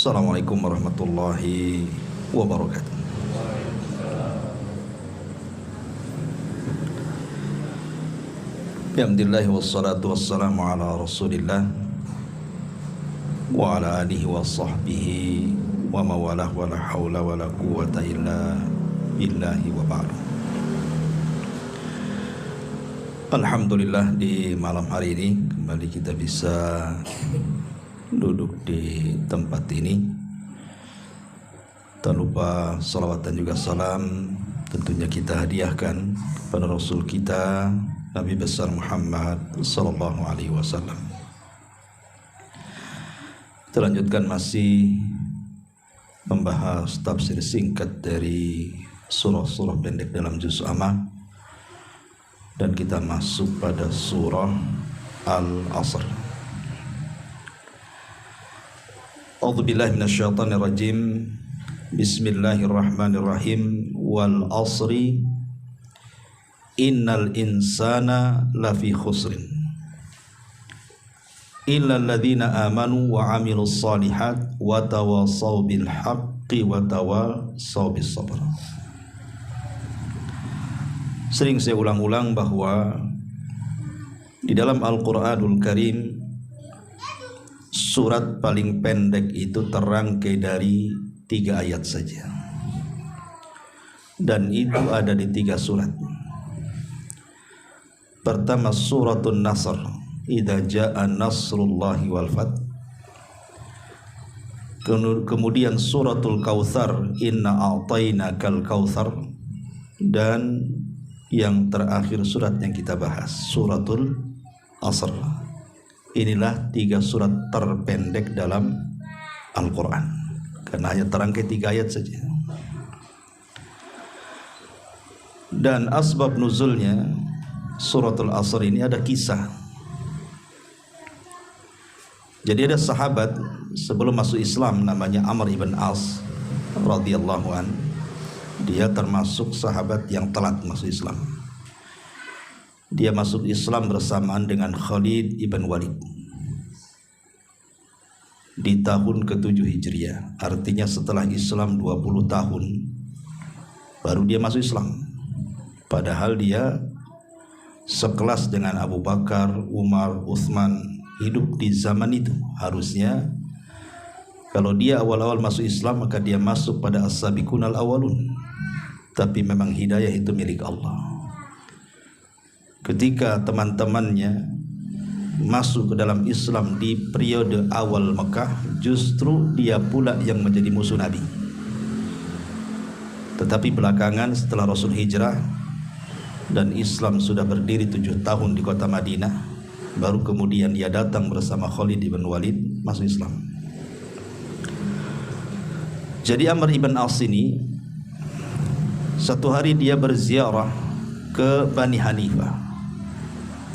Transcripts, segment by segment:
Assalamualaikum warahmatullahi wabarakatuh. Alhamdulillah wassalatu wassalamu ala Rasulillah wa ala alihi wa sahbihi wa mawalah wa la hawla wa la quwwata illa billahi wa ba'du. Alhamdulillah, di malam hari ini kembali kita bisa duduk di tempat ini. Tak lupa salawat dan juga salam tentunya kita hadiahkan kepada Rasul kita Nabi besar Muhammad sallallahu alaihi wasallam. Kita lanjutkan masih membahas tafsir singkat dari surah-surah pendek dalam juz amma, dan kita masuk pada surah Al-Asr. A'udzubillahi minasyaitonir rajim. Bismillahirrahmanirrahim. Wal asri innal insana lafi khusrin illa alladhina amanu wa amilus solihat wa tawasaw bil haqqi wa tawasaw bis sabr. Sering saya ulang-ulang bahwa di dalam Al-Qur'anul Karim surat paling pendek itu terangkai dari 3 ayat saja, dan itu ada di 3 surat. Pertama suratul Nasr, idza jaa nasrullahi wal fath. Kemudian suratul Kautsar, inna a'tainakal kautsar. Dan yang terakhir surat yang kita bahas, suratul Asr. Inilah 3 surat terpendek dalam Al-Quran, karena hanya terangkai 3 ayat saja. Dan asbab nuzulnya suratul Asr ini ada kisah. Jadi ada sahabat sebelum masuk Islam namanya Amr ibn As radhiyallahu an. Dia termasuk sahabat yang telat masuk Islam. Dia masuk Islam bersamaan dengan Khalid ibn Walid di tahun ke-7 Hijriah. Artinya setelah Islam 20 tahun baru dia masuk Islam. Padahal dia sekelas dengan Abu Bakar, Umar, Utsman, hidup di zaman itu. Harusnya kalau dia awal-awal masuk Islam maka dia masuk pada as-sabiqunal awalun. Tapi memang hidayah itu milik Allah. Ketika teman-temannya masuk ke dalam Islam di periode awal Mekah, justru dia pula yang menjadi musuh Nabi. Tetapi belakangan setelah Rasul hijrah dan Islam sudah berdiri 7 tahun di kota Madinah, baru kemudian dia datang bersama Khalid ibn Walid masuk Islam. Jadi Amr ibn As ini satu hari dia berziarah ke Bani Hanifah,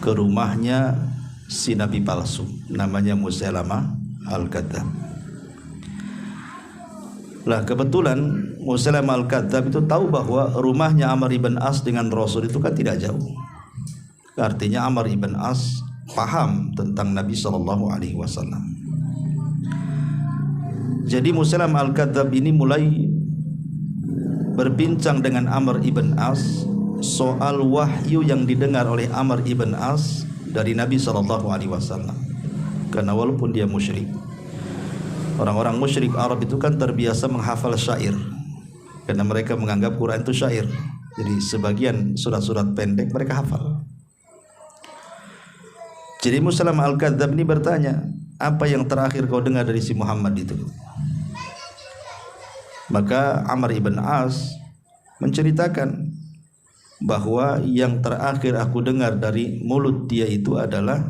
ke rumahnya si nabi palsu namanya Musailamah Al-Kadzab. Lah kebetulan Musailamah Al-Kadzab itu tahu bahwa rumahnya Amr ibn As dengan Rasul itu kan tidak jauh. Artinya Amr ibn As paham tentang Nabi sallallahu alaihi wasallam. Jadi Musailamah Al-Kadzab ini mulai berbincang dengan Amr ibn As soal wahyu yang didengar oleh Amr ibn As dari Nabi sallallahu alaihi wasallam. Karena walaupun dia musyrik, orang-orang musyrik Arab itu kan terbiasa menghafal syair, karena mereka menganggap Quran itu syair. Jadi sebagian surat-surat pendek mereka hafal. Jadi Musailamah Al-Kadzab ini bertanya, apa yang terakhir kau dengar dari si Muhammad itu? Maka Amr ibn As menceritakan bahwa yang terakhir aku dengar dari mulut dia itu adalah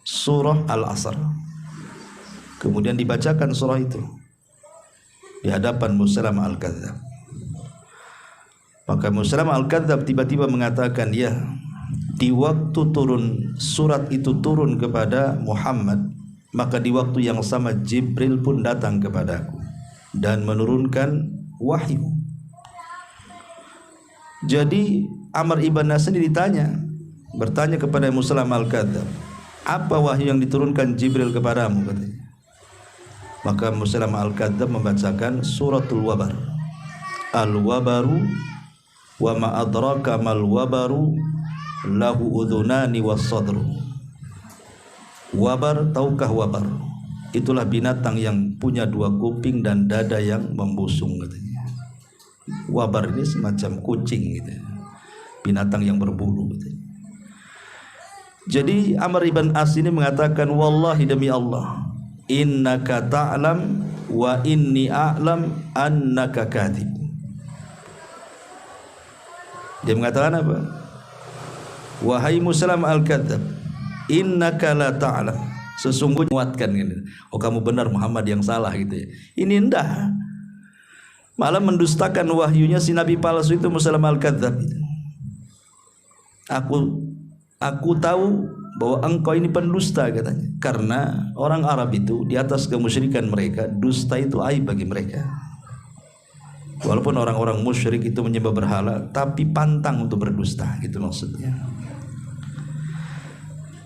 surah Al-Asr. Kemudian dibacakan surah itu di hadapan Musailamah Al-Kadzab. Maka Musailamah Al-Kadzab tiba-tiba mengatakan, ya, di waktu turun surat itu turun kepada Muhammad, maka di waktu yang sama Jibril pun datang kepadaku dan menurunkan wahyu. Jadi Amr ibn As ini bertanya kepada Musailamah Al-Kadzab, apa wahyu yang diturunkan Jibril kepadamu? Katanya. Maka Musailamah Al-Kadzdzab membacakan suratul Wabar. Al-wabaru wa ma adraka mal wabaru lahu udhunani was sadru. Wabar, tahukah wabar? Itulah binatang yang punya dua kuping dan dada yang membusung katanya. Wabar ini semacam kucing gitu. Binatang yang berbulu katanya. Jadi Amr ibn As ini mengatakan, wallahi demi Allah, innaka ta'lam wa inni a'lam annaka kadhib. Dia mengatakan apa? Wahai Musailamah Al-Kadzdzab, innaka la ta'lam, sesungguhnya menguatkan gitu. Oh, kamu benar Muhammad yang salah gitu ya. Ini enggak, malah mendustakan wahyunya si nabi palsu itu Musailamah Al-Kadzdzab itu. Aku tahu bahwa engkau ini pendusta katanya. Karena orang Arab itu di atas kemusyrikan mereka, dusta itu aib bagi mereka. Walaupun orang-orang musyrik itu menyembah berhala, tapi pantang untuk berdusta, gitu maksudnya.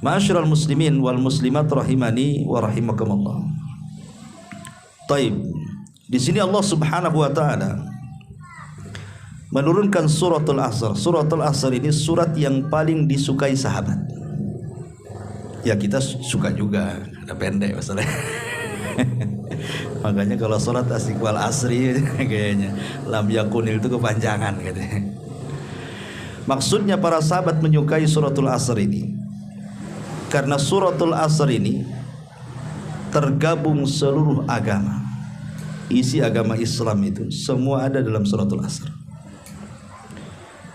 Ma'asyiral muslimin wal muslimat rahimani wa rahimakumullah. Taib. Di sini Allah Subhanahu wa taala menurunkan suratul Asr. Suratul Asr ini surat yang paling disukai sahabat. Ya kita suka juga, ada pendek masalahnya. Makanya kalau sholat asik wal asri kayaknya lam yakunil itu kepanjangan katanya. Maksudnya para sahabat menyukai suratul Asr ini karena suratul Asr ini tergabung seluruh agama. Isi agama Islam itu semua ada dalam suratul Asr.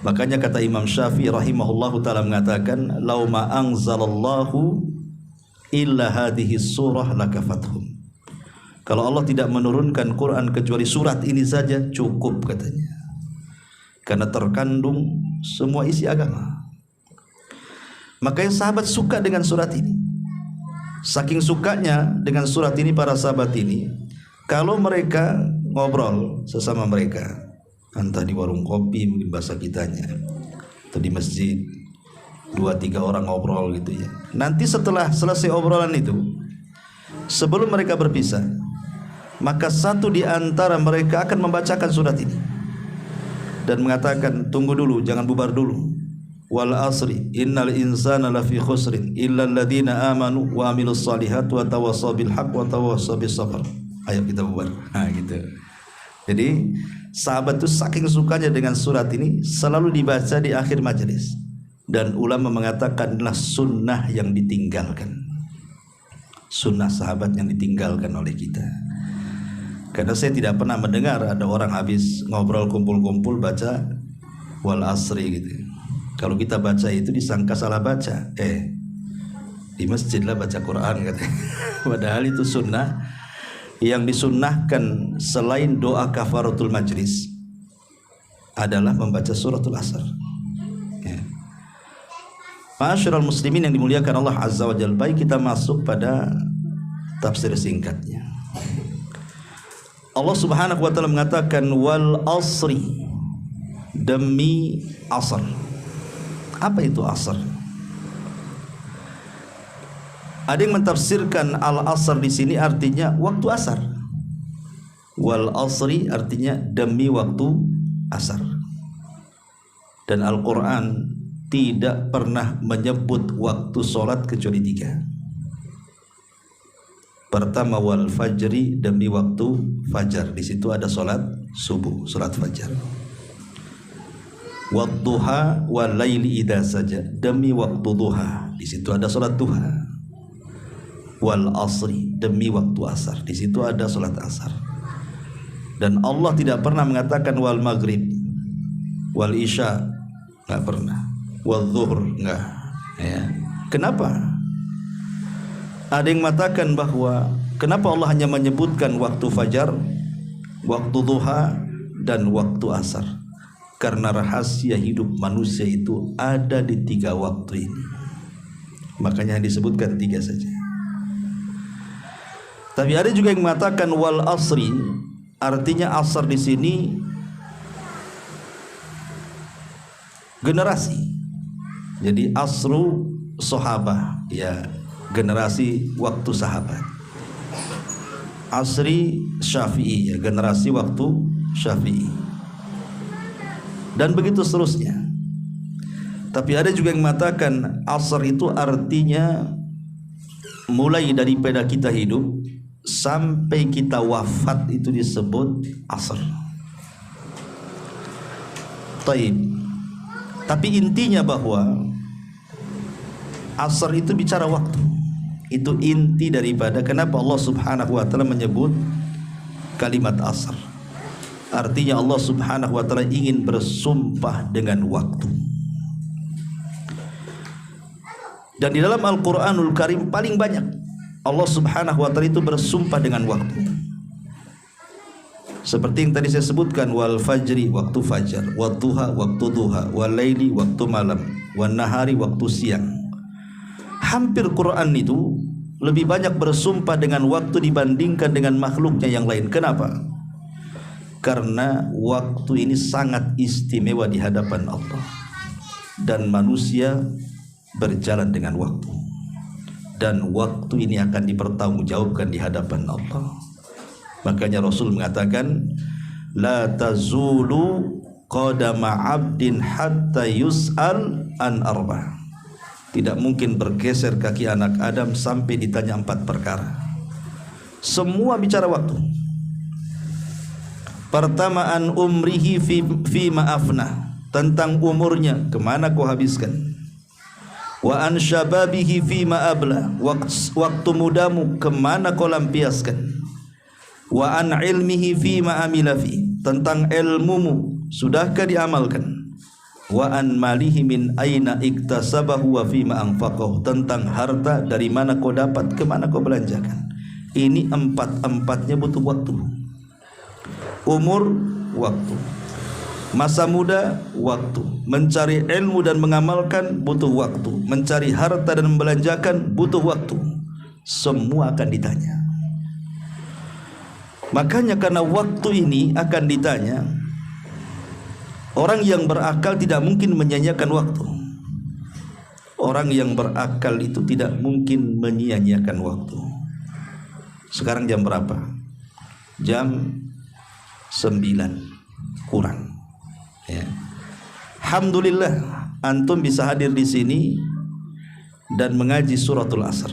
Makanya kata Imam Syafi'i rahimahullahu ta'ala mengatakan, lau ma anzalallahu illa hadhihi surah lakafathum. Kalau Allah tidak menurunkan Quran kecuali surat ini saja cukup katanya. Karena terkandung semua isi agama. Makanya sahabat suka dengan surat ini. Saking sukanya dengan surat ini para sahabat ini, kalau mereka ngobrol sesama mereka, entah di warung kopi mungkin bahasa kitanya, atau di masjid, 2-3 orang ngobrol gitu ya. Nanti setelah selesai obrolan itu, sebelum mereka berpisah, maka satu di antara mereka akan membacakan surat ini dan mengatakan, tunggu dulu, jangan bubar dulu. Wal asri innal insana lafi khusrin illa alladziina amanu wa amilus shalihat wa tawassaw bil haqq wa tawassaw bis sabr. Ayo kita bubar. Nah gitu. Jadi sahabat itu saking sukanya dengan surat ini selalu dibaca di akhir majelis. Dan ulama mengatakan adalah sunnah yang ditinggalkan. Sunnah sahabat yang ditinggalkan oleh kita. Karena saya tidak pernah mendengar ada orang habis ngobrol kumpul-kumpul baca wal asri gitu. Kalau kita baca itu disangka salah baca. Di masjid lah baca Quran katanya. Padahal itu sunnah. Yang disunnahkan selain doa kafaratul majlis adalah membaca suratul Asr. Ya. Ma'asyiral muslimin yang dimuliakan Allah Azza wa Jalla, baik kita masuk pada tafsir singkatnya. Allah Subhanahu wa taala mengatakan wal asri, demi asr. Apa itu asr? Ada yang mentafsirkan al-asr di sini artinya waktu asar. Wal asri artinya demi waktu asar. Dan Al-Quran tidak pernah menyebut waktu solat kecuali 3. Pertama wal fajri, demi waktu fajar. Di situ ada solat subuh, solat fajar. Wad duha wal laili idza saja, demi waktu duha. Di situ ada solat duha. Wal asri, demi waktu asar. Di situ ada salat asar. Dan Allah tidak pernah mengatakan wal maghrib, wal isya, enggak pernah. Wal zuhur, enggak. Ya. Kenapa? Ada yang mengatakan bahwa kenapa Allah hanya menyebutkan waktu fajar, waktu duha, dan waktu asar? Karena rahasia hidup manusia itu ada di 3 waktu ini. Makanya disebutkan 3 saja. Tapi ada juga yang mengatakan wal asri, artinya asar di sini generasi. Jadi asru sahabah, ya generasi waktu sahabat. asri Syafi'i, ya, generasi waktu Syafi'i, dan begitu seterusnya. Tapi ada juga yang mengatakan asr itu artinya mulai daripada kita hidup sampai kita wafat itu disebut asr. Taib. Tapi intinya bahwa asr itu bicara waktu. Itu inti daripada kenapa Allah Subhanahu wa taala menyebut kalimat asr. Artinya Allah Subhanahu wa taala ingin bersumpah dengan waktu. Dan di dalam Al-Qur'anul Karim paling banyak Allah Subhanahu wa taala itu bersumpah dengan waktu. Seperti yang tadi saya sebutkan, wal fajri, waktu fajar, wad duha, waktu duha, wal laili, waktu malam, wan nahari, waktu siang. Hampir Quran itu lebih banyak bersumpah dengan waktu dibandingkan dengan makhluknya yang lain. Kenapa? Karena waktu ini sangat istimewa di hadapan Allah, dan manusia berjalan dengan waktu, dan waktu ini akan dipertanggungjawabkan di hadapan Allah. Makanya Rasul mengatakan, la tazulu qadama 'abdin hatta yus'al an arba'. Tidak mungkin bergeser kaki anak Adam sampai ditanya 4 perkara. Semua bicara waktu. Pertama, an umrihi fi ma'afna, tentang umurnya, kemana kau habiskan. Wa an syababihi fi ma'abla, waktu mudamu kemana kau lampiaskan. Wa an ilmihi fi ma'amila fi, tentang ilmumu sudahkah diamalkan. Wa an malihi min aina iktasabahu wa fi ma'anfaqahu, tentang harta dari mana kau dapat, kemana kau belanjakan. Ini empat-empatnya butuh waktu. Umur, waktu. Masa muda, waktu. Mencari ilmu dan mengamalkan, butuh waktu. Mencari harta dan membelanjakan, butuh waktu. Semua akan ditanya. Makanya karena waktu ini akan ditanya, orang yang berakal tidak mungkin menyia-nyiakan waktu. Orang yang berakal itu tidak mungkin menyia-nyiakan waktu. Sekarang jam berapa? Jam 9 kurang. Ya. Alhamdulillah antum bisa hadir di sini dan mengaji suratul Asr.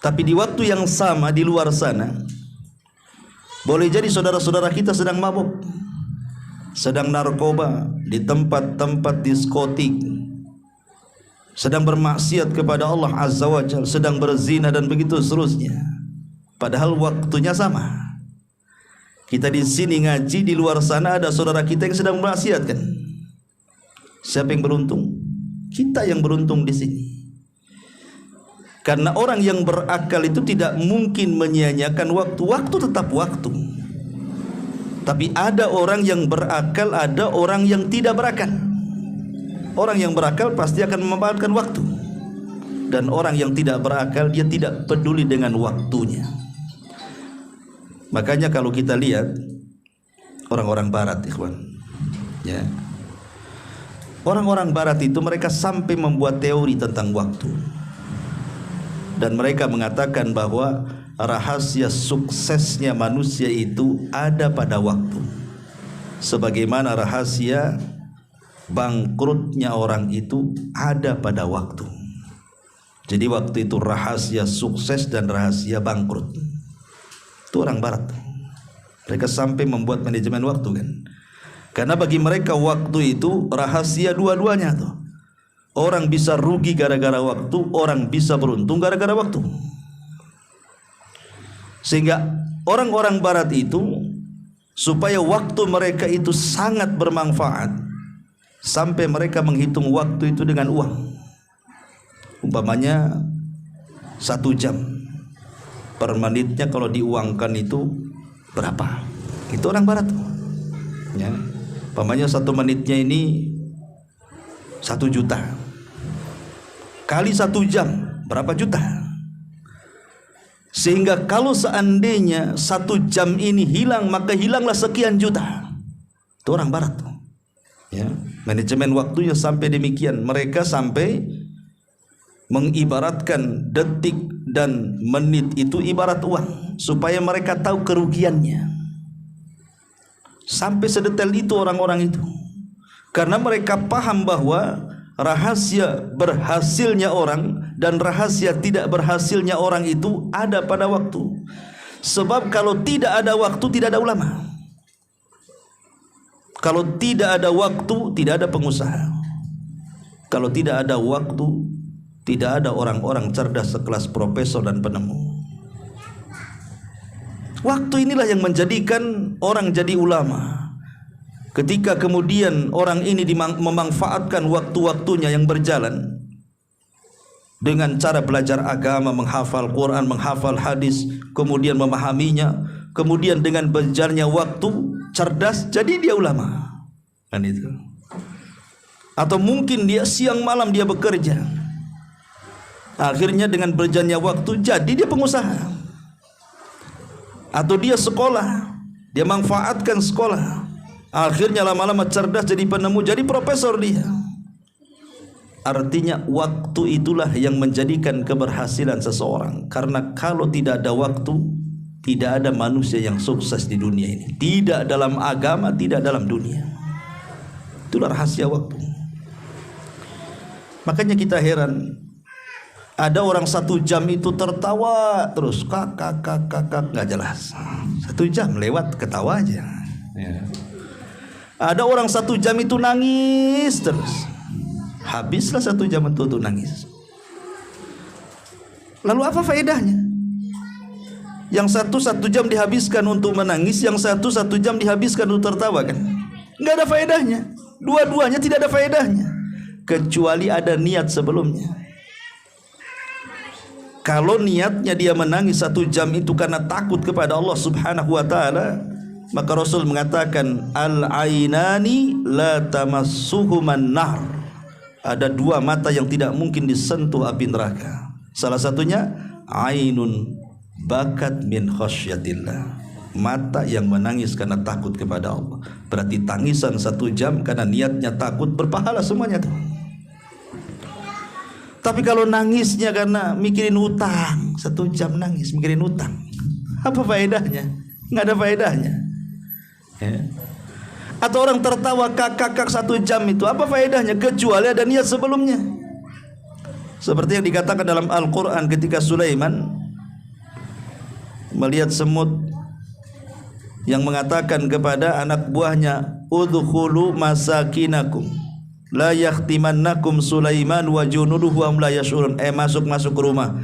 Tapi di waktu yang sama di luar sana, boleh jadi saudara-saudara kita sedang mabuk, sedang narkoba, di tempat-tempat diskotik, sedang bermaksiat kepada Allah Azza wa Jalla, sedang berzina dan begitu seterusnya. Padahal waktunya sama. Kita di sini ngaji, di luar sana ada saudara kita yang sedang bermaksiat kan? Siapa yang beruntung? Kita yang beruntung di sini. Karena orang yang berakal itu tidak mungkin menyia-nyiakan waktu. Waktu tetap waktu. Tapi ada orang yang berakal, ada orang yang tidak berakal. Orang yang berakal pasti akan memanfaatkan waktu. Dan orang yang tidak berakal, dia tidak peduli dengan waktunya. Makanya kalau kita lihat orang-orang barat, ikhwan, ya. Orang-orang barat itu mereka sampai membuat teori tentang waktu. Dan mereka mengatakan bahwa rahasia suksesnya manusia itu ada pada waktu, sebagaimana rahasia bangkrutnya orang itu ada pada waktu. Jadi waktu itu rahasia sukses dan rahasia bangkrut. Itu orang barat. Mereka sampai membuat manajemen waktu kan. Karena bagi mereka waktu itu rahasia dua-duanya tuh. Orang bisa rugi gara-gara waktu, orang bisa beruntung gara-gara waktu. Sehingga orang-orang barat itu, supaya waktu mereka itu sangat bermanfaat, sampai mereka menghitung waktu itu dengan uang. Umpamanya 1 jam per menitnya kalau diuangkan itu berapa? Itu orang barat. Ya. Umpamanya 1 menitnya ini 1 juta. Kali 1 jam berapa juta? Sehingga kalau seandainya 1 jam ini hilang, maka hilanglah sekian juta. Itu orang barat. Ya. Manajemen waktunya sampai demikian. Mereka sampai mengibaratkan detik dan menit itu ibarat uang, supaya mereka tahu kerugiannya. Sampai sedetail itu orang-orang itu, karena mereka paham bahwa rahasia berhasilnya orang dan rahasia tidak berhasilnya orang itu ada pada waktu. Sebab kalau tidak ada waktu, tidak ada ulama. Kalau tidak ada waktu, tidak ada pengusaha. Kalau tidak ada waktu, tidak ada orang-orang cerdas sekelas profesor dan penemu. Waktu inilah yang menjadikan orang jadi ulama. Ketika kemudian orang ini memanfaatkan waktu-waktunya yang berjalan dengan cara belajar agama, menghafal Quran, menghafal hadis, kemudian memahaminya, kemudian dengan berjalannya waktu cerdas, jadi dia ulama. Kan itu. Atau mungkin dia siang malam dia bekerja, akhirnya dengan berjalannya waktu jadi dia pengusaha. Atau dia sekolah, dia manfaatkan sekolah, akhirnya lama-lama cerdas jadi penemu, jadi profesor dia. Artinya waktu itulah yang menjadikan keberhasilan seseorang. Karena kalau tidak ada waktu, tidak ada manusia yang sukses di dunia ini. Tidak dalam agama, tidak dalam dunia. Itulah rahasia waktu. Makanya kita heran, ada orang 1 jam itu tertawa terus, kakak nggak jelas. 1 jam lewat ketawa aja. Ya. Ada orang 1 jam itu nangis terus, habislah 1 jam itu nangis. Lalu apa faedahnya? Yang satu jam dihabiskan untuk menangis, yang satu jam dihabiskan untuk tertawa, kan? Nggak ada faedahnya. Dua-duanya tidak ada faedahnya, kecuali ada niat sebelumnya. Kalau niatnya dia menangis 1 jam itu karena takut kepada Allah Subhanahu wa ta'ala, maka Rasul mengatakan al-ainani la tamassuhuman nar. Ada 2 mata yang tidak mungkin disentuh api neraka. Salah satunya ainun bakat min khasyatillah, mata yang menangis karena takut kepada Allah. Berarti tangisan 1 jam karena niatnya takut, berpahala semuanya tuh. Tapi kalau nangisnya karena mikirin utang, 1 jam nangis mikirin utang, apa faedahnya? Nggak ada faedahnya. Ya. Atau orang tertawa kakak 1 jam itu apa faedahnya? Kecuali ada niat sebelumnya. Seperti yang dikatakan dalam Al-Quran ketika Sulaiman melihat semut yang mengatakan kepada anak buahnya, udkhulu masakinakum la yakhtimannakum Sulaiman wa junuduhu wa la yashurun. Masuk ke rumah.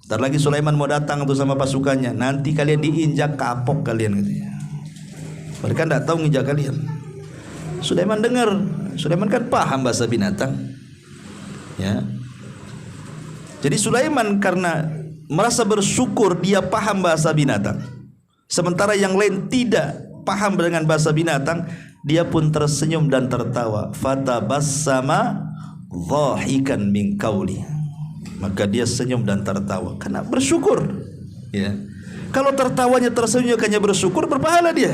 Ntar lagi Sulaiman mau datang tuh sama pasukannya, nanti kalian diinjak kapok kalian gitu ya. Mereka tidak tahu nginjak kalian. Sulaiman dengar, Sulaiman kan paham bahasa binatang ya. Jadi Sulaiman karena merasa bersyukur dia paham bahasa binatang, sementara yang lain tidak paham dengan bahasa binatang, dia pun tersenyum dan tertawa. Fatabassama dhahikan min qauli, maka dia senyum dan tertawa karena bersyukur ya. Kalau tertawanya tersenyum hanya bersyukur, berpahala dia.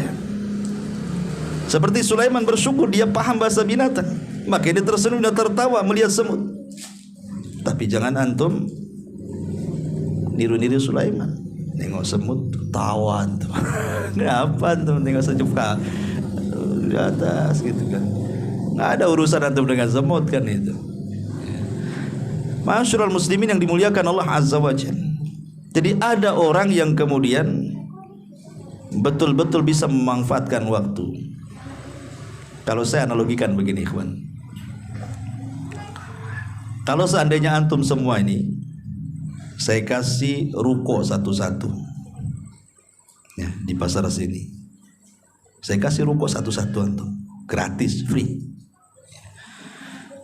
Seperti Sulaiman bersyukur dia paham bahasa binatang, maka dia tersenyum dan tertawa melihat semut. Tapi jangan antum niru-niru Sulaiman, nengok semut tawa antum. Ngapa antum nengok senyum di atas gitu kan? Nggak ada urusan antum dengan semut kan itu. Ma'asyiral muslimin yang dimuliakan Allah Azza wa Jalla. Jadi ada orang yang kemudian betul-betul bisa memanfaatkan waktu. Kalau saya analogikan begini, ikhwan. Kalau seandainya antum semua ini saya kasih ruko satu-satu ya, di pasar sini saya kasih ruko satu-satu antum, gratis, free.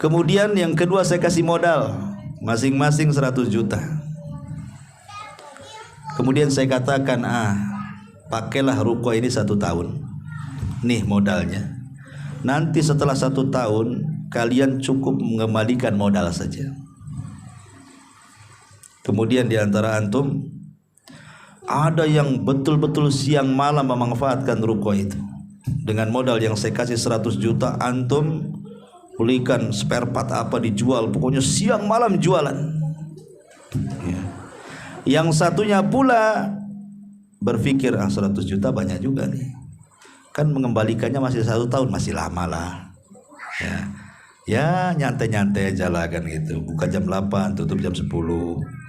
Kemudian yang kedua saya kasih modal masing-masing 100 juta. Kemudian saya katakan, pakailah ruko ini 1 tahun, nih modalnya. Nanti setelah 1 tahun kalian cukup mengembalikan modal saja. Kemudian di antara antum ada yang betul-betul siang malam memanfaatkan ruko itu. Dengan modal yang saya kasih 100 juta, antum belikan spare part apa dijual, pokoknya siang malam jualan. Ya. Yang satunya pula berpikir 100 juta banyak juga nih, kan mengembalikannya masih 1 tahun, masih lama lah. Ya nyantai-nyantai aja lah kan gitu. Buka jam 8, tutup jam 10,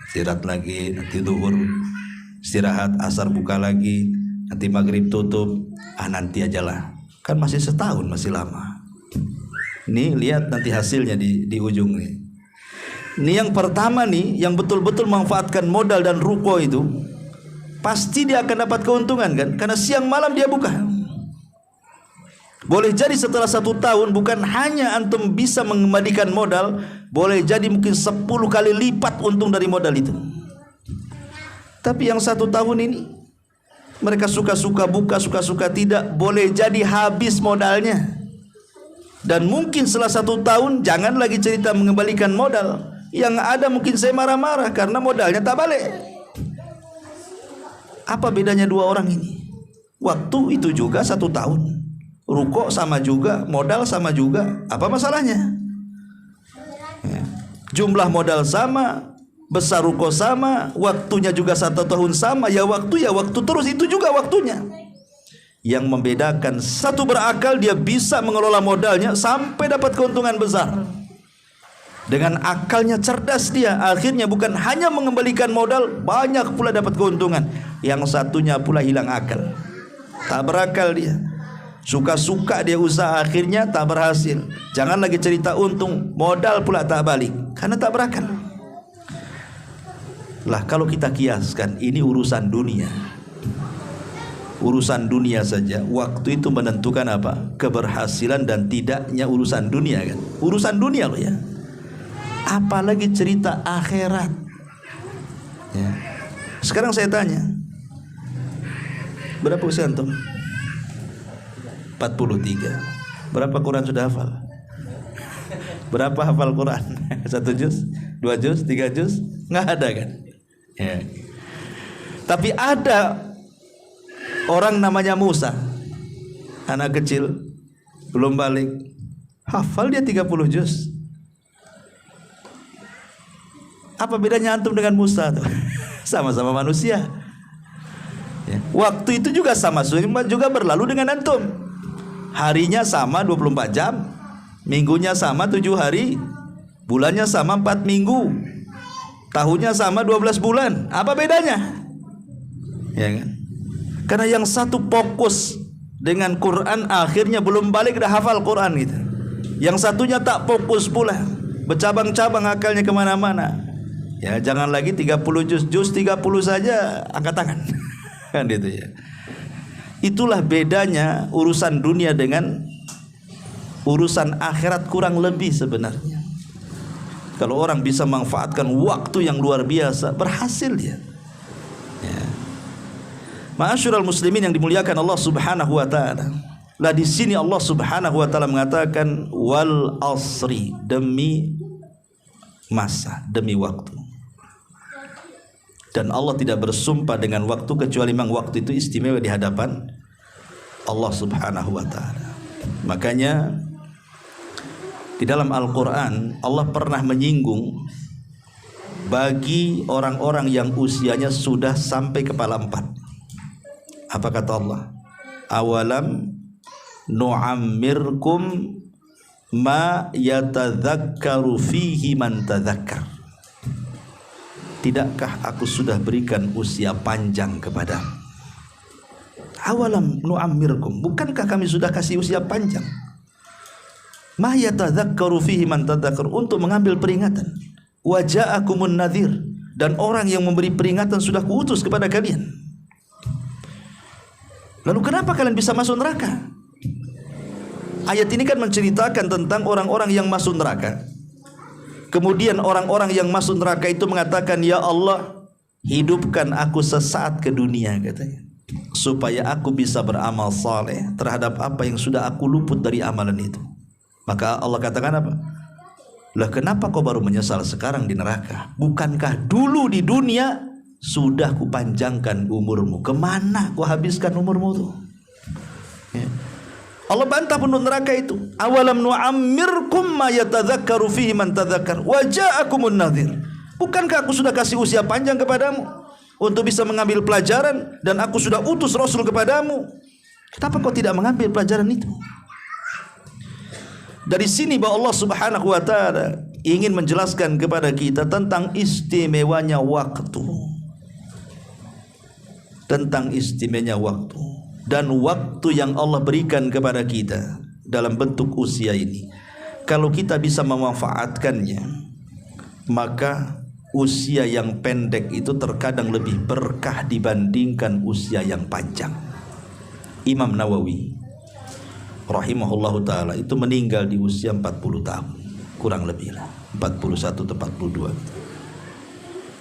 istirahat lagi, nanti duhur istirahat, asar buka lagi, nanti maghrib tutup. Nanti aja lah, kan masih setahun, masih lama. Nih lihat nanti hasilnya di ujung nih. Ini yang pertama nih, yang betul-betul memanfaatkan modal dan ruko itu, pasti dia akan dapat keuntungan kan, karena siang malam dia buka. Boleh jadi setelah 1 tahun bukan hanya antum bisa mengembalikan modal, boleh jadi mungkin 10 kali lipat untung dari modal itu. Tapi yang 1 tahun ini mereka suka-suka buka, suka-suka tidak, boleh jadi habis modalnya. Dan mungkin setelah 1 tahun jangan lagi cerita mengembalikan modal, yang ada mungkin saya marah-marah karena modalnya tak balik. Apa bedanya 2 orang ini? Waktu itu juga 1 tahun, ruko sama juga, modal sama juga, apa masalahnya? Jumlah modal sama, besar ruko sama, waktunya juga 1 tahun sama, ya waktu terus, itu juga waktunya. Yang membedakan satu berakal, dia bisa mengelola modalnya sampai dapat keuntungan besar. Dengan akalnya cerdas dia, akhirnya bukan hanya mengembalikan modal, banyak pula dapat keuntungan. Yang satunya pula hilang akal, tak berakal dia. Suka-suka dia usaha, akhirnya tak berhasil. Jangan lagi cerita untung, modal pula tak balik, karena tak berakal. Lah kalau kita kiaskan, ini urusan dunia. Urusan dunia saja, waktu itu menentukan apa? Keberhasilan dan tidaknya urusan dunia kan. Urusan dunia loh ya. Apalagi cerita akhirat ya. Sekarang saya tanya, berapa usia antum? 43. Berapa Quran sudah hafal? Berapa hafal Quran? 1 juz, 2 juz, 3 juz? Nggak ada kan ya. Tapi ada orang namanya Musa, anak kecil belum balik, hafal dia 30 juz. Apa bedanya antum dengan Musa tuh? Sama-sama manusia ya. Waktu itu juga sama, juga berlalu dengan antum. Harinya sama 24 jam, minggunya sama 7 hari, bulannya sama 4 minggu, tahunnya sama 12 bulan. Apa bedanya? Ya kan? Karena yang satu fokus dengan Quran, akhirnya belum balik dah hafal Quran gitu. Yang satunya tak fokus pula, bercabang-cabang akalnya kemana-mana. Ya jangan lagi 30 juz 30 saja angkat tangan kan gitu ya. Itulah bedanya urusan dunia dengan urusan akhirat, kurang lebih sebenarnya. Kalau orang bisa manfaatkan waktu yang luar biasa, berhasil dia ya. Ma'asyiral muslimin yang dimuliakan Allah Subhanahu wa taala. Lah di sini Allah Subhanahu wa taala mengatakan wal asri, demi masa, demi waktu. Dan Allah tidak bersumpah dengan waktu kecuali memang waktu itu istimewa di hadapan Allah Subhanahu wa taala. Makanya di dalam Al-Qur'an Allah pernah menyinggung bagi orang-orang yang usianya sudah sampai kepala 4. Apa kata Allah? Awalam nu'ammirkum ma yatadzakkaru fihi man tadzakkar. Tidakkah aku sudah berikan usia panjang kepadamu? Awalam nu'ammirkum, bukankah kami sudah kasih usia panjang? Ma yatadzakkaru fihi man tadzakkar, untuk mengambil peringatan. Wa ja'akumun nadhir, dan orang yang memberi peringatan sudah kuutus kepada kalian. Lalu kenapa kalian bisa masuk neraka? Ayat ini kan menceritakan tentang orang-orang yang masuk neraka. Kemudian orang-orang yang masuk neraka itu mengatakan, ya Allah, hidupkan aku sesaat ke dunia katanya, supaya aku bisa beramal saleh terhadap apa yang sudah aku luput dari amalan itu. Maka Allah katakan apa? Lah kenapa kau baru menyesal sekarang di neraka? Bukankah dulu di dunia sudah kupanjangkan umurmu? Kemana kau habiskan umurmu tuh? Ya. Allah bantah penduduk neraka itu. Awalam nu'ammirkum ma yatadzakkaru fihi man tadzakkar wa ja'akumun nadhir. Bukankah aku sudah kasih usia panjang kepadamu untuk bisa mengambil pelajaran, dan aku sudah utus Rasul kepadamu? Kenapa kau tidak mengambil pelajaran itu? Dari sini bahwa Allah Subhanahu wa taala ingin menjelaskan kepada kita tentang istimewanya waktu. Tentang istimewanya waktu, dan waktu yang Allah berikan kepada kita dalam bentuk usia ini, kalau kita bisa memanfaatkannya, maka usia yang pendek itu terkadang lebih berkah dibandingkan usia yang panjang. Imam Nawawi rahimahullahu ta'ala itu meninggal di usia 40 tahun, kurang lebih lah 41 atau 42.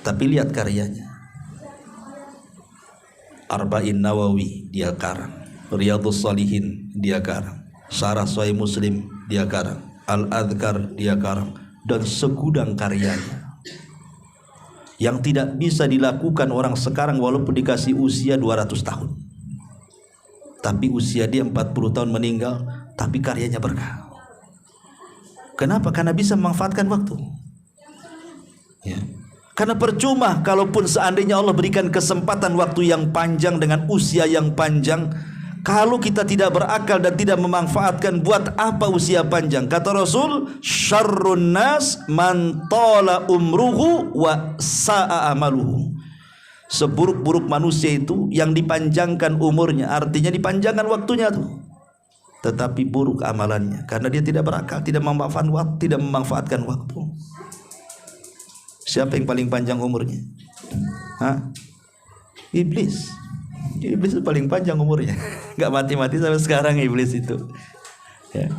Tapi lihat karyanya, Arba'in Nawawi dia karang, Riyadhus Shalihin dia karang, Syarah Sahih Muslim dia karang, Al-Adhkar dia karang, dan segudang karyanya yang tidak bisa dilakukan orang sekarang walaupun dikasih usia 200 tahun. Tapi usia dia 40 tahun meninggal, tapi karyanya berkah. Kenapa? Karena bisa memanfaatkan waktu. Ya. Karena percuma kalaupun seandainya Allah berikan kesempatan waktu yang panjang dengan usia yang panjang, kalau kita tidak berakal dan tidak memanfaatkan, buat apa usia panjang? Kata Rasul, syarrun nas man tala umruhu wa sa'a amaluhu. Seburuk-buruk manusia itu yang dipanjangkan umurnya, artinya dipanjangkan waktunya tuh, tetapi buruk amalannya karena dia tidak berakal, tidak memanfaatkan waktu. Siapa yang paling panjang umurnya? Iblis. Iblis itu paling panjang umurnya, nggak mati-mati sampai sekarang iblis itu. Ya.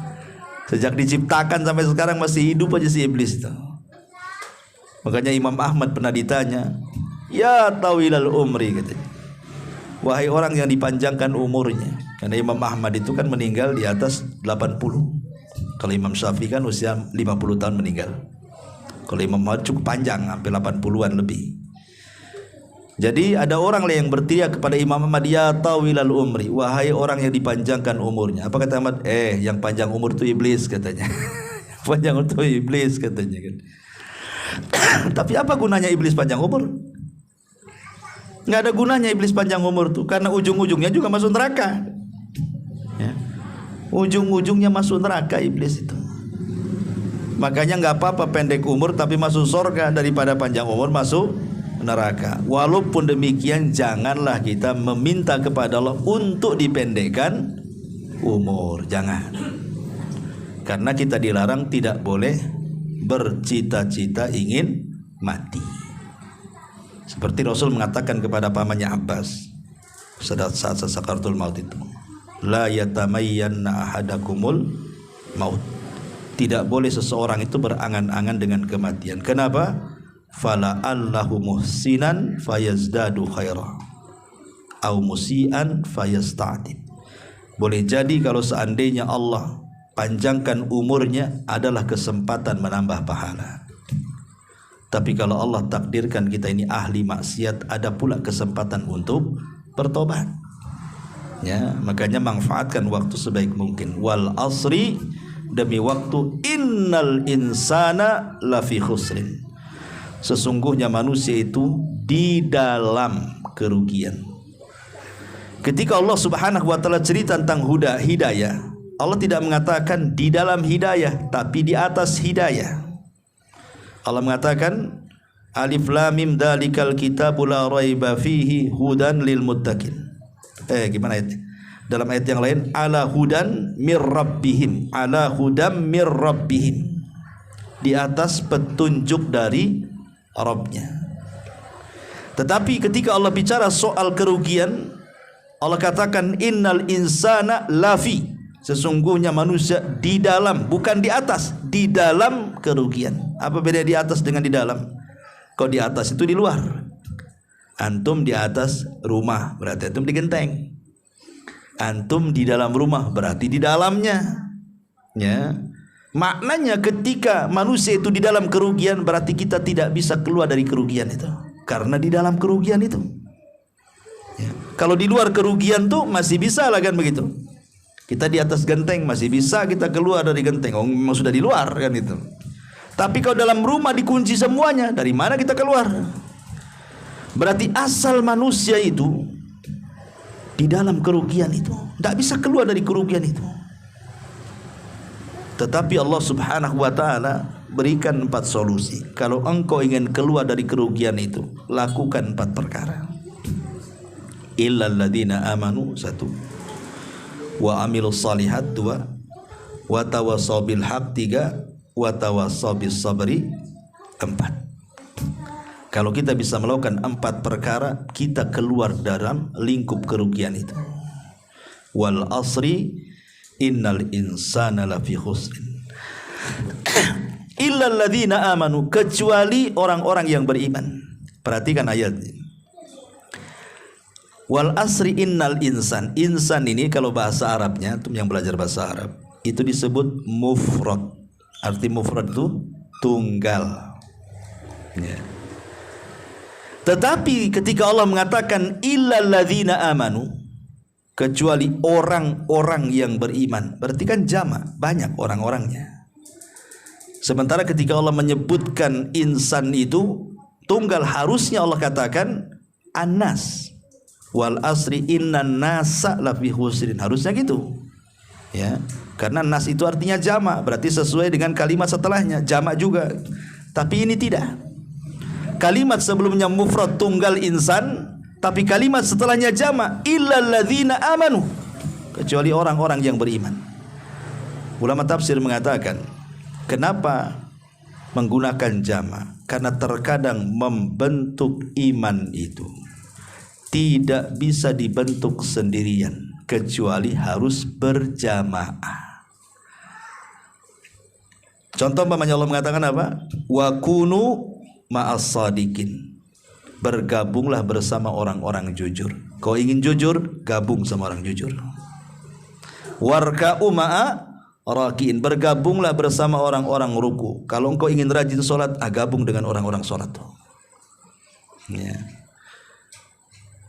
Sejak diciptakan sampai sekarang masih hidup aja si iblis itu. Makanya Imam Ahmad pernah ditanya, ya tawilal umri, katanya, wahai orang yang dipanjangkan umurnya. Karena Imam Ahmad itu kan meninggal di atas 80. Kalau Imam Syafi'i kan usia 50 tahun meninggal. Kalau Imam Ahmad cukup panjang, hampir 80-an lebih. Jadi ada orang yang berteriak kepada Imam Ahmad, ya tawilal umri, wahai orang yang dipanjangkan umurnya. Apa kata Ahmad? Yang panjang umur itu iblis, katanya. Panjang umur itu iblis, katanya kan. Tapi apa gunanya iblis panjang umur? Nggak ada gunanya iblis panjang umur tuh, karena ujung-ujungnya juga masuk neraka. Ya. Ujung-ujungnya masuk neraka iblis itu. Makanya nggak apa-apa pendek umur tapi masuk surga daripada panjang umur masuk neraka. Walaupun demikian, janganlah kita meminta kepada Allah untuk dipendekkan umur, jangan. Karena kita dilarang tidak boleh bercita-cita ingin mati. Seperti Rasul mengatakan kepada pamannya Abbas saat sakaratul maut itu, la yatamayyanna ahadakumul maut. Tidak boleh seseorang itu berangan-angan dengan kematian. Kenapa? Fala allahu muhsinan fayazdadu khaira au musian fayasta'tib. Boleh jadi kalau seandainya Allah panjangkan umurnya adalah kesempatan menambah pahala. Tapi kalau Allah takdirkan kita ini ahli maksiat, ada pula kesempatan untuk bertobat. Ya, makanya manfaatkan waktu sebaik mungkin. Wal asri, demi waktu, innal insana lafi khusrin. Sesungguhnya manusia itu di dalam kerugian. Ketika Allah Subhanahu wa taala cerita tentang hidayah, Allah tidak mengatakan di dalam hidayah, tapi di atas hidayah. Allah mengatakan alif lam mim dzalikal kitabul la raiba fihi hudan lil muttaqin. Gimana ayatnya? Dalam ayat yang lain, ala hudan mir rabbihim, ala hudam mir rabbihim, di atas petunjuk dari Rabbnya. Tetapi ketika Allah bicara soal kerugian, Allah katakan innal insana lafi, sesungguhnya manusia di dalam, bukan di atas, di dalam kerugian. Apa beda di atas dengan di dalam? Kalau di atas itu di luar, antum di atas rumah berarti antum di genteng, antum di dalam rumah berarti di dalamnya. Ya, maknanya ketika manusia itu di dalam kerugian, berarti kita tidak bisa keluar dari kerugian itu, karena di dalam kerugian itu. Ya. Kalau di luar kerugian tuh masih bisa lah kan begitu. Kita di atas genteng masih bisa kita keluar dari genteng, memang sudah di luar kan itu. Tapi kalau dalam rumah dikunci semuanya, dari mana kita keluar? Berarti asal manusia itu di dalam kerugian itu, tidak bisa keluar dari kerugian itu. Tetapi Allah Subhanahu wa ta'ala berikan 4 solusi. Kalau engkau ingin keluar dari kerugian itu, lakukan 4 perkara. Illal ladzina amanu 1, wa amilus salihat 2, wa tawassaw bil haq 3, wa tawassaw bis sabri 4. Kalau kita bisa melakukan 4 perkara, kita keluar dalam lingkup kerugian itu. Wal asri innal insana lafi khusrin illal ladzina amanu, kecuali orang-orang yang beriman. Perhatikan ayat ini. Wal asri innal insan. Insan ini kalau bahasa Arabnya, untuk yang belajar bahasa Arab, itu disebut mufrad. Arti mufrad itu tunggal. Ya. Tetapi ketika Allah mengatakan illal ladzina amanu, kecuali orang-orang yang beriman, berarti kan jamak, banyak orang-orangnya. Sementara ketika Allah menyebutkan insan itu tunggal, harusnya Allah katakan anas. Wal asri innan nasa lafi khusrin, harusnya gitu. Ya, karena nas itu artinya jamak, berarti sesuai dengan kalimat setelahnya jamak juga. Tapi ini tidak. Kalimat sebelumnya mufrad tunggal insan, tapi kalimat setelahnya jamak illal ladzina amanu, kecuali orang-orang yang beriman. Ulama tafsir mengatakan, kenapa menggunakan jamak? Karena terkadang membentuk iman itu tidak bisa dibentuk sendirian, kecuali harus berjamaah. Contoh umpamanya Allah mengatakan apa? Wa kunu ma'as sadiqin, bergabunglah bersama orang-orang jujur. Kau ingin jujur, gabung sama orang jujur. Warka'u ma'a rakiin, bergabunglah bersama orang-orang ruku. Kalau engkau ingin rajin solat, gabung dengan orang-orang solat. Ya.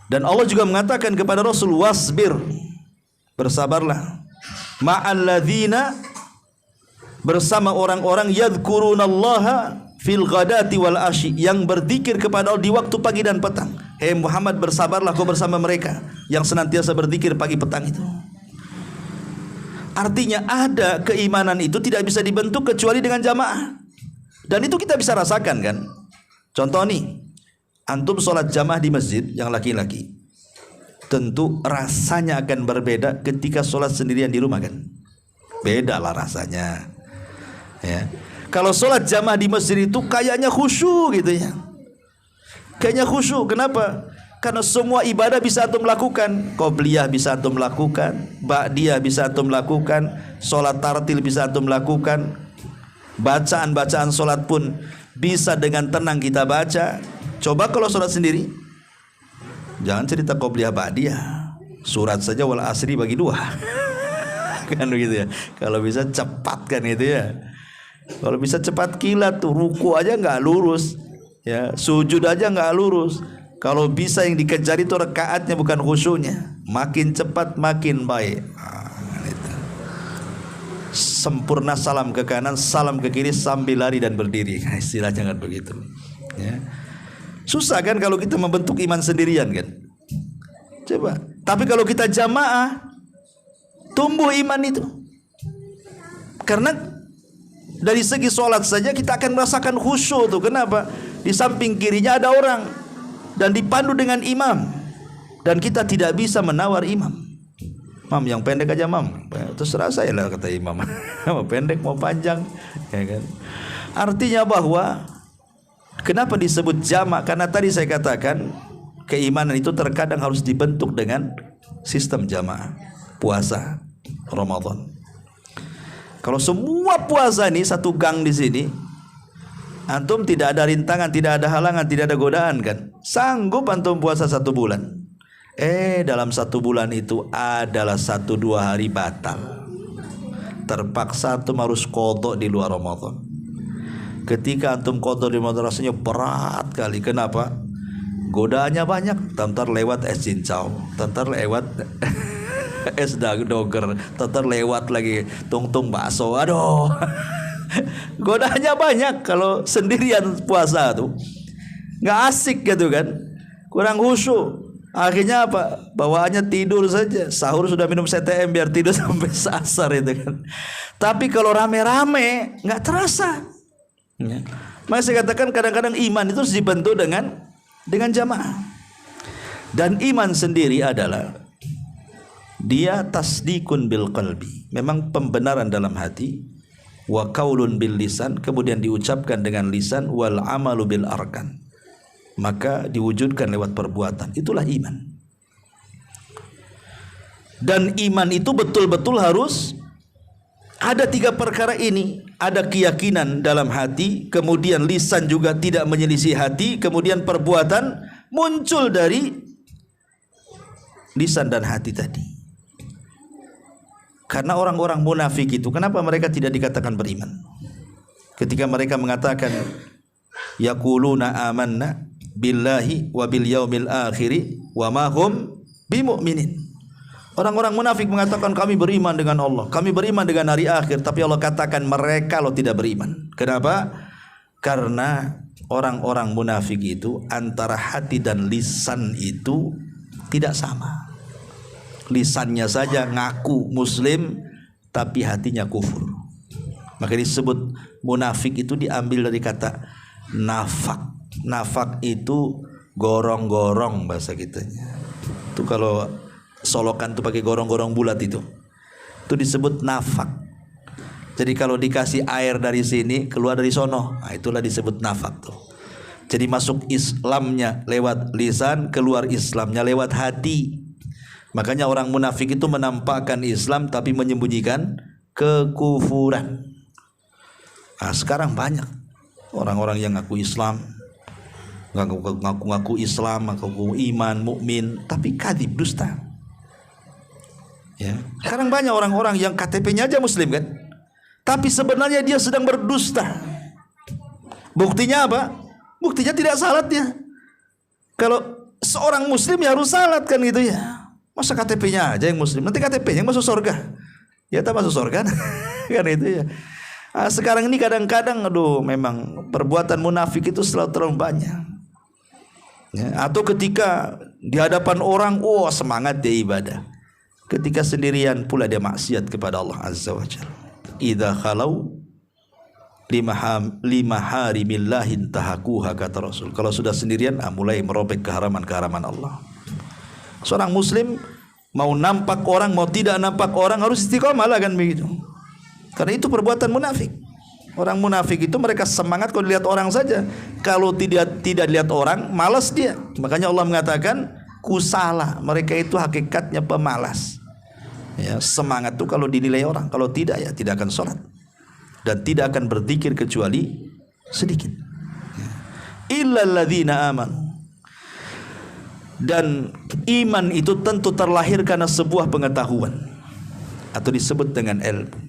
Dan Allah juga mengatakan kepada Rasul, wasbir, bersabarlah, ma'alladzina, bersama orang-orang yadhkurunallaha fil ghadati wal asyi, yang berzikir kepada Allah di waktu pagi dan petang. Hei Muhammad, bersabarlah kau bersama mereka yang senantiasa berzikir pagi petang itu. Artinya ada keimanan itu tidak bisa dibentuk kecuali dengan jamaah. Dan itu kita bisa rasakan kan. Contoh nih, antum sholat jamaah di masjid yang laki-laki, tentu rasanya akan berbeda ketika sholat sendirian di rumah kan. Beda lah rasanya. Ya. Kalau sholat jamaah di masjid itu kayaknya khusyuk gitu ya. Kayaknya khusyuk. Kenapa? Karena semua ibadah bisa antum lakukan. Qobliyah bisa antum lakukan, ba'diyah bisa antum lakukan, sholat tartil bisa antum lakukan, bacaan-bacaan sholat pun bisa dengan tenang kita baca. Coba kalau sholat sendiri, jangan cerita qobliyah ba'diyah, surat saja wal asri bagi 2. Kan begitu ya. Kalau bisa cepat kan itu ya. Kalau bisa cepat kilat tuh, ruku aja nggak lurus, ya, sujud aja nggak lurus. Kalau bisa yang dikejar itu rakaatnya bukan khusyuknya. Makin cepat makin baik. Itu. Sempurna salam ke kanan, salam ke kiri sambil lari dan berdiri. Istilahnya kan begitu. Ya. Susah kan kalau kita membentuk iman sendirian kan. Coba. Tapi kalau kita jamaah, tumbuh iman itu. Karena dari segi sholat saja kita akan merasakan khusyuk tuh. Kenapa? Di samping kirinya ada orang dan dipandu dengan imam, dan kita tidak bisa menawar imam. Mam, yang pendek aja mam. Terserah saya lah kata imam. Mau pendek mau panjang, ya kan? Artinya bahwa kenapa disebut jamak? Karena tadi saya katakan keimanan itu terkadang harus dibentuk dengan sistem jamaah. Puasa Ramadan. Kalau semua puasa ini satu gang di sini, antum tidak ada rintangan, tidak ada halangan, tidak ada godaan kan? Sanggup antum puasa 1 bulan. Dalam 1 bulan itu adalah 1-2 hari batal. Terpaksa antum harus qadha di luar Ramadan. Ketika antum qadha di Ramadan rasanya berat kali. Kenapa? Godaannya banyak. Tentar lewat es cincau, tentar lewat es doger, tentar lewat lagi tung bakso. Aduh. Godaannya banyak kalau sendirian puasa tuh. Nggak asik gitu kan. Kurang khusyuk. Akhirnya apa? Bawaannya tidur saja. Sahur sudah minum CTM biar tidur sampai asar itu kan. Tapi kalau rame-rame nggak terasa. Ya. Maka saya katakan kadang-kadang iman itu harus dibentuk dengan jamaah. Dan iman sendiri adalah dia tasdikun bil qalbi. Memang pembenaran dalam hati. Wa qaulun bil lisan, kemudian diucapkan dengan lisan, wal amalu bil arkan. Maka diwujudkan lewat perbuatan. Itulah iman. Dan iman itu betul-betul harus ada 3 perkara ini. Ada keyakinan dalam hati, kemudian lisan juga tidak menyelisih hati, kemudian perbuatan muncul dari lisan dan hati tadi. Karena orang-orang munafik itu, kenapa mereka tidak dikatakan beriman? Ketika mereka mengatakan yaquluna amanna billahi wa bil yaumil akhiri wa ma hum bimu'minin. Orang-orang munafik mengatakan kami beriman dengan Allah, kami beriman dengan hari akhir, tapi Allah katakan mereka lo tidak beriman. Kenapa? Karena orang-orang munafik itu antara hati dan lisan itu tidak sama. Lisannya saja ngaku muslim tapi hatinya kufur. Maka disebut munafik itu diambil dari kata nafak. Nafak itu gorong-gorong bahasa kitanya. Itu kalau solokan tuh pakai gorong-gorong bulat itu disebut nafak. Jadi kalau dikasih air dari sini keluar dari sono, nah itulah disebut nafak tuh. Jadi masuk Islamnya lewat lisan, keluar Islamnya lewat hati. Makanya orang munafik itu menampakkan Islam tapi menyembunyikan kekufuran. Nah, sekarang banyak orang-orang yang ngaku Islam, ngaku Islam, ngaku iman, mukmin, tapi kadzib, dusta. Ya. Sekarang banyak orang-orang yang KTP-nya aja muslim kan, tapi sebenarnya dia sedang berdusta. Buktinya apa? Buktinya tidak salatnya. Kalau seorang muslim ya harus salat kan gitu ya. Masa KTP-nya aja yang muslim, nanti KTP-nya masuk surga. Ya tak masuk surga kan itu ya. Nah, sekarang ini kadang-kadang aduh memang perbuatan munafik itu selalu terlalu banyak. Ya, atau ketika di hadapan orang, semangat dia ibadah. Ketika sendirian pula dia maksiat kepada Allah Azza wa Jalla. Idza khalau lima harimillahi tahakuha, kata Rasul. Kalau sudah sendirian mulai merobek keharaman-keharaman Allah. Seorang muslim mau nampak orang mau tidak nampak orang harus istiqomah lah kan begitu. Karena itu perbuatan munafik. Orang munafik itu mereka semangat kalau dilihat orang saja. Kalau tidak dilihat orang, malas dia. Makanya Allah mengatakan kusala. Mereka itu hakikatnya pemalas. Ya, semangat itu kalau dinilai orang. Kalau tidak ya tidak akan sholat. Dan tidak akan berzikir kecuali sedikit. Illal ladzina amanu. Dan iman itu tentu terlahir karena sebuah pengetahuan atau disebut dengan ilmu.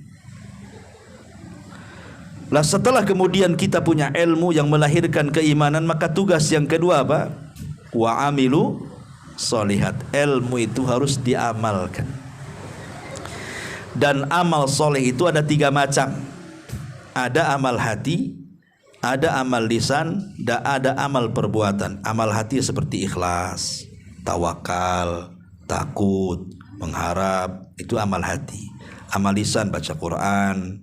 Lah setelah kemudian kita punya ilmu yang melahirkan keimanan, maka tugas yang kedua apa? Wa amilu sholihat. Ilmu itu harus diamalkan. Dan amal soleh itu ada 3 macam. Ada amal hati, ada amal lisan, dan ada amal perbuatan. Amal hati seperti ikhlas, tawakal, takut, mengharap, itu amal hati. Amal lisan baca Quran,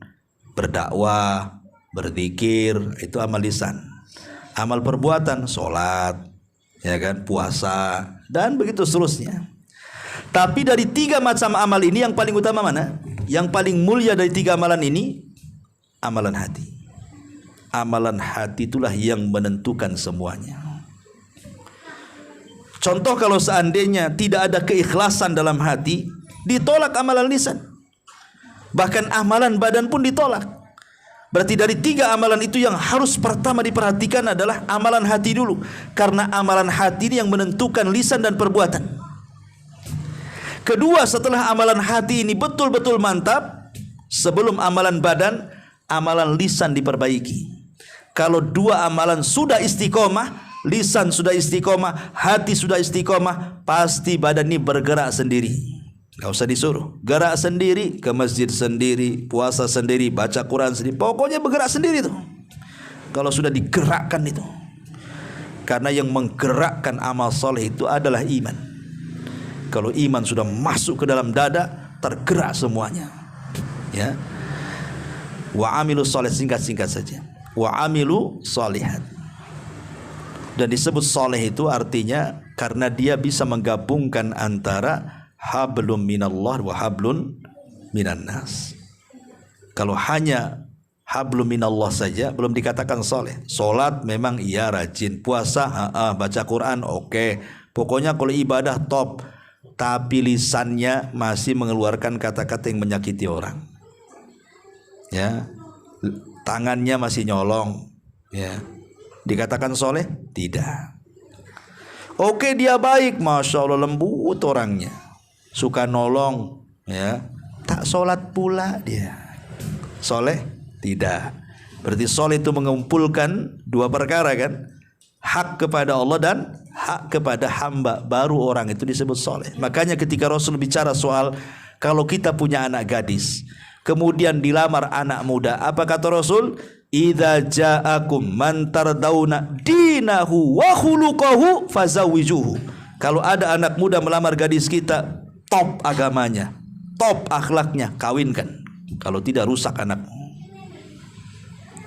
berdakwah, berzikir, itu amal lisan. Amal perbuatan sholat, ya kan, puasa, dan begitu seterusnya. Tapi dari 3 macam amal ini yang paling utama mana? Yang paling mulia dari 3 amalan ini amalan hati. Amalan hati itulah yang menentukan semuanya. Contoh kalau seandainya tidak ada keikhlasan dalam hati, ditolak amalan lisan. Bahkan amalan badan pun ditolak. Berarti dari 3 amalan itu yang harus pertama diperhatikan adalah amalan hati dulu. Karena amalan hati ini yang menentukan lisan dan perbuatan. Kedua, setelah amalan hati ini betul-betul mantap, sebelum amalan badan, amalan lisan diperbaiki. Kalau 2 amalan sudah istiqomah, lisan sudah istiqomah, hati sudah istiqomah, pasti badan ini bergerak sendiri. Gak usah disuruh. Gerak sendiri, ke masjid sendiri, puasa sendiri, baca Quran sendiri. Pokoknya bergerak sendiri tuh. Kalau sudah digerakkan itu. Karena yang menggerakkan amal soleh itu adalah iman. Kalau iman sudah masuk ke dalam dada, tergerak semuanya. Ya. Wa amilu soleh, singkat-singkat saja. Wa amilu solihat. Dan disebut soleh itu artinya karena dia bisa menggabungkan antara hablum minallah wa hablun minan nas. Kalau hanya hablum minallah saja belum dikatakan soleh. Solat memang iya rajin, puasa baca Quran oke. Pokoknya kalau ibadah top, tapi lisannya masih mengeluarkan kata-kata yang menyakiti orang. Ya, tangannya masih nyolong. Ya, dikatakan soleh? Tidak. Oke dia baik, masya Allah lembut orangnya, suka nolong, ya, tak sholat pula dia. Soleh? Tidak. Berarti soleh itu mengumpulkan dua perkara kan? Hak kepada Allah dan hak kepada hamba, baru orang itu disebut soleh. Makanya ketika Rasul bicara soal kalau kita punya anak gadis, kemudian dilamar anak muda, apa kata Rasul? Idza ja'akum man tardawna dinahu wa khuluquhu fazawijuhu. Kalau ada anak muda melamar gadis kita, top agamanya, top akhlaknya, kawinkan. Kalau tidak rusak anakmu.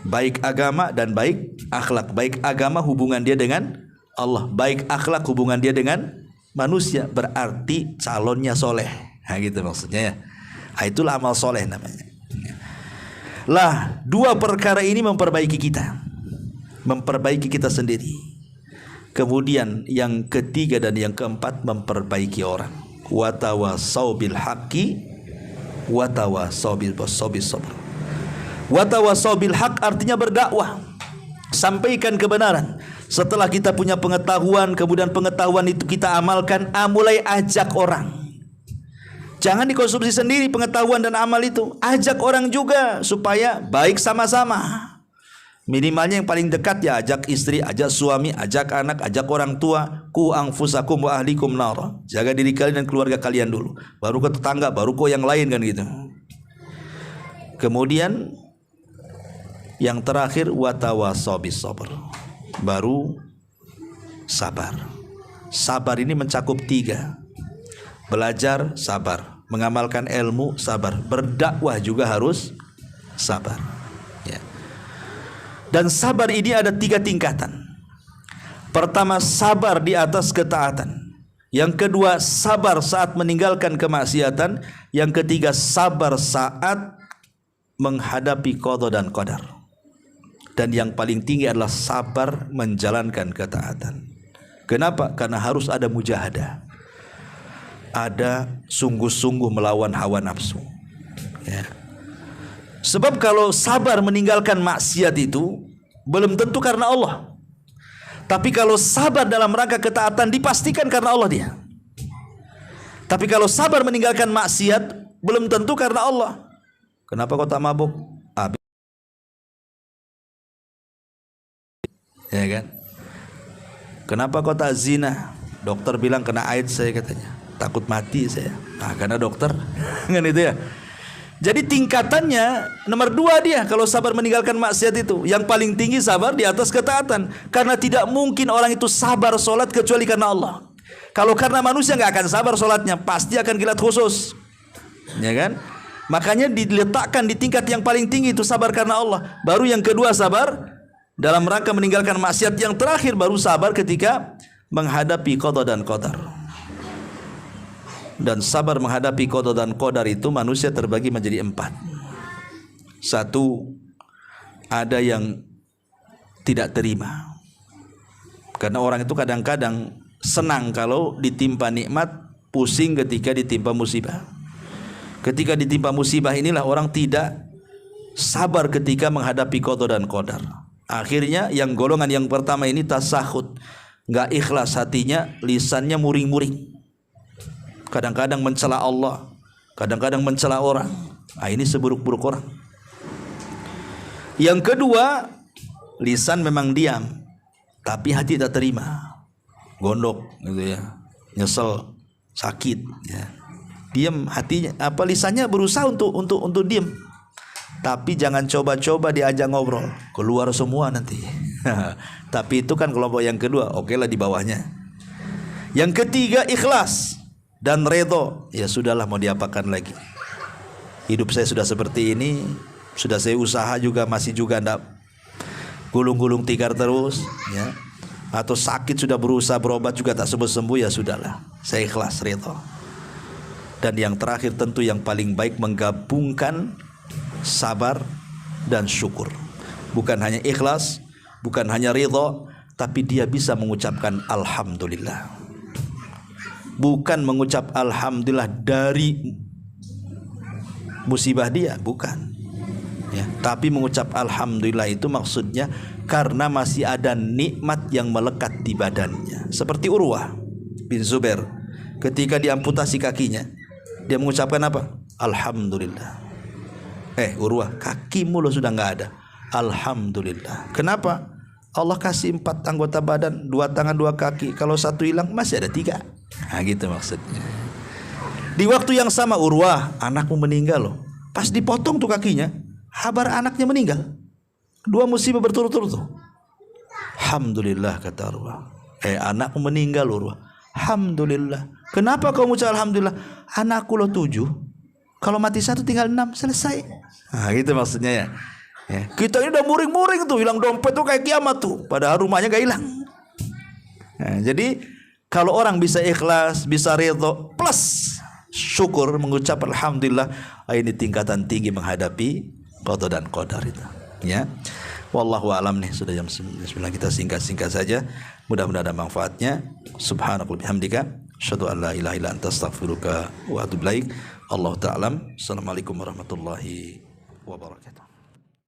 Baik agama dan baik akhlak. Baik agama hubungan dia dengan Allah, baik akhlak hubungan dia dengan manusia, berarti calonnya soleh. Nah gitu maksudnya ya. Nah, itulah amal soleh namanya. Lah, dua perkara ini memperbaiki kita, memperbaiki kita sendiri. Kemudian yang ketiga dan yang keempat memperbaiki orang. Watawasau bil haqqi watawasau bil sabr. Watawasau bil haq artinya berdakwah, sampaikan kebenaran. Setelah kita punya pengetahuan, kemudian pengetahuan itu kita amalkan, mulai ajak orang. Jangan dikonsumsi sendiri pengetahuan dan amal itu. Ajak orang juga supaya baik sama-sama. Minimalnya yang paling dekat ya ajak istri, ajak suami, ajak anak, ajak orang tua. Ku anfusakum wa ahlikum nara. Jaga diri kalian dan keluarga kalian dulu. Baru ke tetangga, baru ke yang lain kan gitu. Kemudian yang terakhir watawasau bis sabr. Baru sabar. Sabar ini mencakup tiga. Belajar sabar, mengamalkan ilmu sabar, berdakwah juga harus sabar. Ya. Dan sabar ini ada tiga tingkatan. Pertama, sabar di atas ketaatan. Yang kedua, sabar saat meninggalkan kemaksiatan. Yang ketiga, sabar saat menghadapi qada dan qadar. Dan yang paling tinggi adalah sabar menjalankan ketaatan. Kenapa? Karena harus ada mujahadah. Ada sungguh-sungguh melawan hawa nafsu. Ya. Sebab kalau sabar meninggalkan maksiat itu belum tentu karena Allah. Tapi kalau sabar dalam rangka ketaatan dipastikan karena Allah dia. Tapi kalau sabar meninggalkan maksiat belum tentu karena Allah. Kenapa kau tak mabuk? Ya kan? Kenapa kau tak zina? Dokter bilang kena AIDS saya katanya. Takut mati saya. Nah, karena dokter kan itu ya. Jadi tingkatannya nomor 2 dia kalau sabar meninggalkan maksiat itu. Yang paling tinggi sabar di atas ketaatan. Karena tidak mungkin orang itu sabar sholat kecuali karena Allah. Kalau karena manusia nggak akan sabar sholatnya, pasti akan kilat khusus. Ya kan? Makanya diletakkan di tingkat yang paling tinggi itu sabar karena Allah. Baru yang kedua sabar dalam rangka meninggalkan maksiat. Yang terakhir baru sabar ketika menghadapi qada dan qadar. Dan sabar menghadapi qada dan qadar itu manusia terbagi menjadi 4. Satu, ada yang tidak terima. Karena orang itu kadang-kadang senang kalau ditimpa nikmat, pusing ketika ditimpa musibah. Ketika ditimpa musibah inilah orang tidak sabar ketika menghadapi qada dan qadar. Akhirnya yang golongan yang pertama ini tasahud, enggak ikhlas hatinya, lisannya muring-muring. Kadang-kadang mencela Allah, kadang-kadang mencela orang. Nah, ini seburuk-buruk orang. Yang kedua, lisan memang diam, tapi hati tak terima, gondok gitu ya, nyesel, sakit ya. Diam hatinya, lisannya berusaha untuk diam. Tapi jangan coba-coba diajak ngobrol, keluar semua nanti. Tapi itu kan kelompok yang kedua, oke lah di bawahnya. Yang ketiga ikhlas dan redho. Ya sudahlah, mau diapakan lagi. Hidup saya sudah seperti ini, sudah saya usaha juga masih juga ndak gulung-gulung tikar terus, ya. Atau sakit sudah berusaha berobat juga tak sembuh-sembuh, ya sudahlah, saya ikhlas, redho. Dan yang terakhir tentu yang paling baik menggabungkan sabar dan syukur. Bukan hanya ikhlas, bukan hanya ridho, tapi dia bisa mengucapkan alhamdulillah. Bukan mengucap alhamdulillah dari musibah dia, bukan. Ya, tapi mengucap alhamdulillah itu maksudnya karena masih ada nikmat yang melekat di badannya. Seperti Urwah bin Zubair ketika diamputasi kakinya, dia mengucapkan apa? Alhamdulillah. Urwah, kakimu lo sudah nggak ada. Alhamdulillah. Kenapa? Allah kasih 4 anggota badan, 2 tangan 2 kaki. Kalau satu hilang masih ada 3. Nah gitu maksudnya. Di waktu yang sama Urwah, anakmu meninggal loh. Pas dipotong tuh kakinya, kabar anaknya meninggal. 2 musibah berturut-turut tuh. Alhamdulillah kata Urwah. Anakmu meninggal Urwah. Alhamdulillah. Kenapa kau mengucap alhamdulillah? Anakku lo 7. Kalau mati 1 tinggal 6, selesai. Nah gitu maksudnya ya. Kita ini udah muring-muring tuh, hilang dompet tuh kayak kiamat tuh. Padahal rumahnya gak hilang. Nah, jadi kalau orang bisa ikhlas, bisa ridho, plus syukur, mengucap alhamdulillah, ini tingkatan tinggi menghadapi qada dan qadar itu. Ya. Wallahu alam nih, sudah jam 9, kita singkat-singkat saja. Mudah-mudahan ada manfaatnya. Subhanakallahumma bihamdika asyhadu an la ilaha illa anta astaghfiruka wa atubu ilaik. Allahu ta'ala. Assalamualaikum warahmatullahi wabarakatuh.